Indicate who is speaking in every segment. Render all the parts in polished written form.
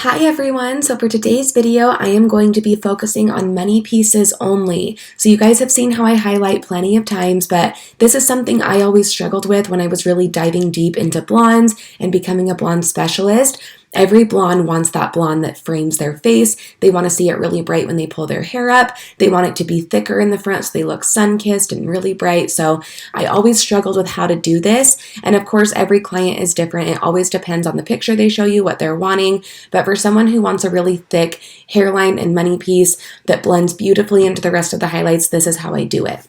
Speaker 1: Hi everyone, so for today's video, I am going to be focusing on many pieces only. So you guys have seen how I highlight plenty of times, but this is something I always struggled with when I was really diving deep into blondes and becoming a blonde specialist. Every blonde wants that blonde that frames their face. They want to see it really bright when they pull their hair up. They want it to be thicker in the front so they look sun-kissed and really bright. So I always struggled with how to do this. And of course, every client is different. It always depends on the picture they show you, what they're wanting. But for someone who wants a really thick hairline and money piece that blends beautifully into the rest of the highlights, this is how I do it.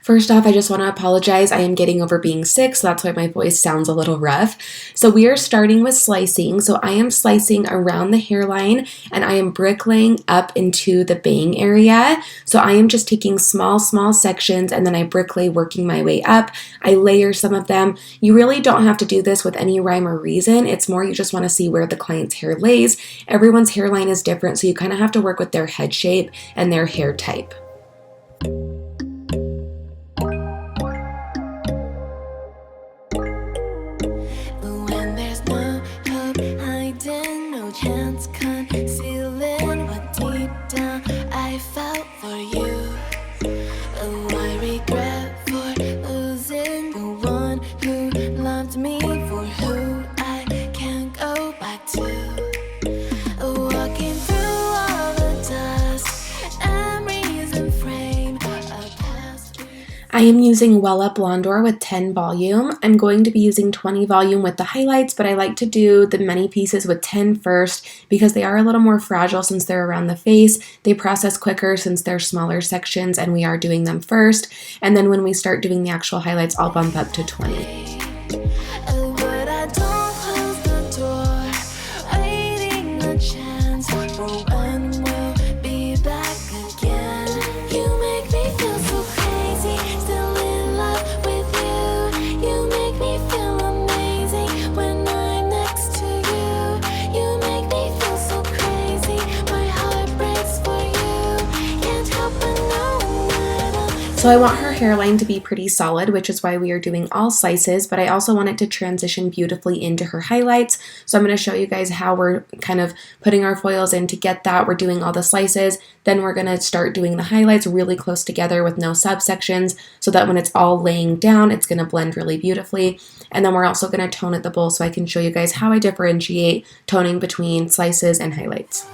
Speaker 1: First off, I just want to apologize. I am getting over being sick, so that's why my voice sounds a little rough. So we are starting with slicing. So I am slicing around the hairline and I am bricklaying up into the bang area. So I am just taking small sections and then I bricklay working my way up. I layer some of them. You really don't have to do this with any rhyme or reason. It's more you just want to see where the client's hair lays. Everyone's hairline is different, so you kind of have to work with their head shape and their hair type.
Speaker 2: Chance concealing what deep down I felt for you. Oh, I regret for losing the one who loved me, for who I can't go back to. Walking through all the dust, memories and frame of past.
Speaker 1: I am using Wella Blondor with 10 volume. I'm going to be using 20 volume with the highlights, but I like to do the many pieces with 10 first because they are a little more fragile since they're around the face. They process quicker since they're smaller sections and we are doing them first. And then when we start doing the actual highlights, I'll bump up to 20. So I want her hairline to be pretty solid, which is why we are doing all slices, but I also want it to transition beautifully into her highlights. So I'm going to show you guys how we're kind of putting our foils in to get that. We're doing all the slices, then we're going to start doing the highlights really close together with no subsections so that when it's all laying down, it's going to blend really beautifully. And then we're also going to tone at the bowl so I can show you guys how I differentiate toning between slices and highlights.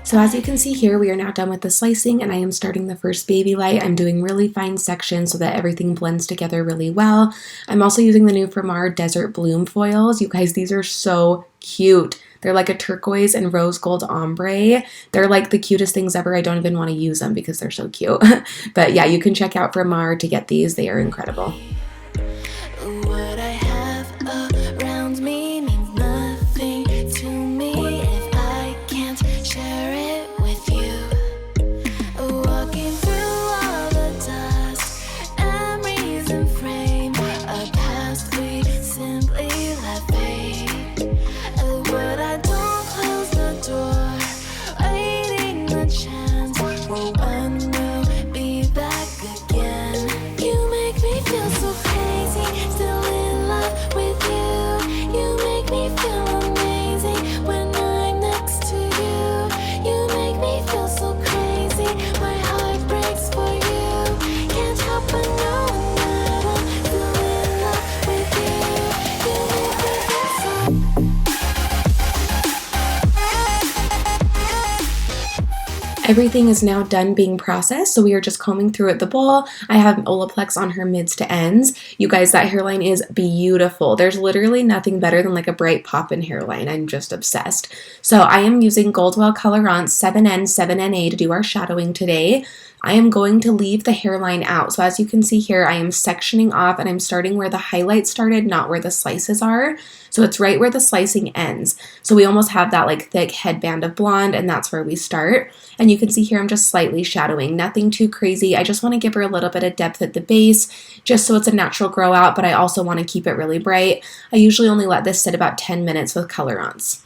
Speaker 1: So as you can see here, we are now done with the slicing and I am starting the first baby light. I'm doing really fine sections so that everything blends together really well. I'm also using the new Fremar Desert Bloom foils. You guys, these are so cute. They're like a turquoise and rose gold ombre. They're like the cutest things ever. I don't even want to use them because they're so cute. But yeah, you can check out Fremar to get these. They are incredible.
Speaker 2: What I have around me means nothing to me if I can't share it with you. Walking through all the dust, memories and frame a past we simply let fade. But I don't close the door, waiting the chance for when we'll be back again. You make me feel so crazy, still in love with you. You make me feel amazing when I'm next to you. You make me feel so crazy, my heart breaks for you. Can't help but knowing that I'm still in love with you. You
Speaker 1: Everything is now done being processed, so we are just combing through at the bowl. I have Olaplex on her mids to ends. You guys, that hairline is beautiful. There's literally nothing better than like a bright pop-in hairline. I'm just obsessed. So I am using Goldwell Colorants 7N, 7NA to do our shadowing today. I am going to leave the hairline out. So as you can see here, I am sectioning off and I'm starting where the highlight started, not where the slices are. So it's right where the slicing ends. So we almost have that like thick headband of blonde, and that's where we start. And you can see here I'm just slightly shadowing, nothing too crazy. I just want to give her a little bit of depth at the base just so it's a natural grow out, but I also want to keep it really bright. I usually only let this sit about 10 minutes with colorants.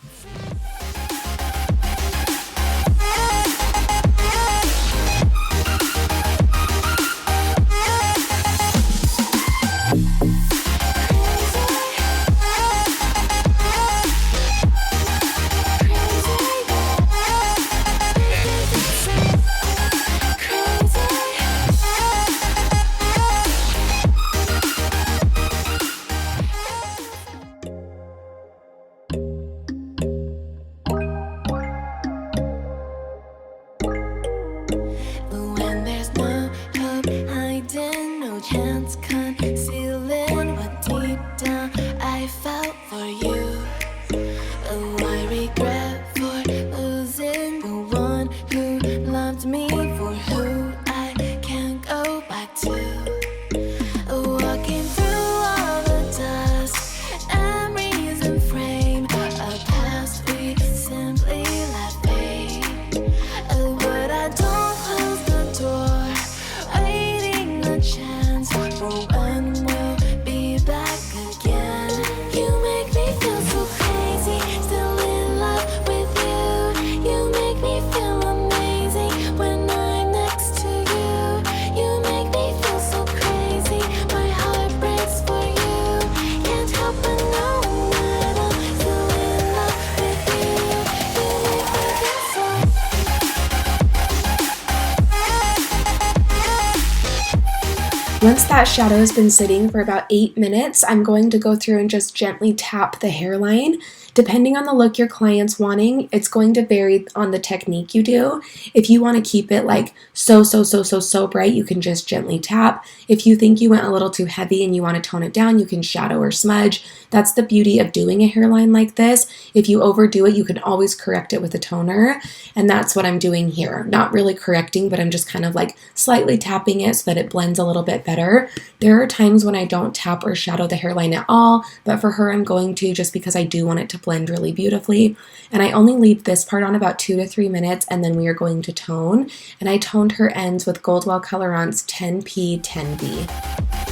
Speaker 1: Once that shadow has been sitting for about 8 minutes, I'm going to go through and just gently tap the hairline. Depending on the look your client's wanting, it's going to vary on the technique you do. If you want to keep it like so bright, you can just gently tap. If you think you went a little too heavy and you want to tone it down, you can shadow or smudge. That's the beauty of doing a hairline like this. If you overdo it, you can always correct it with a toner. And that's what I'm doing here. Not really correcting, but I'm just kind of like slightly tapping it so that it blends a little bit better. There are times when I don't tap or shadow the hairline at all, but for her I'm going to, just because I do want it to blend really beautifully. And I only leave this part on about 2 to 3 minutes, and then we are going to tone. And I toned her ends with Goldwell Colorants 10P, 10B.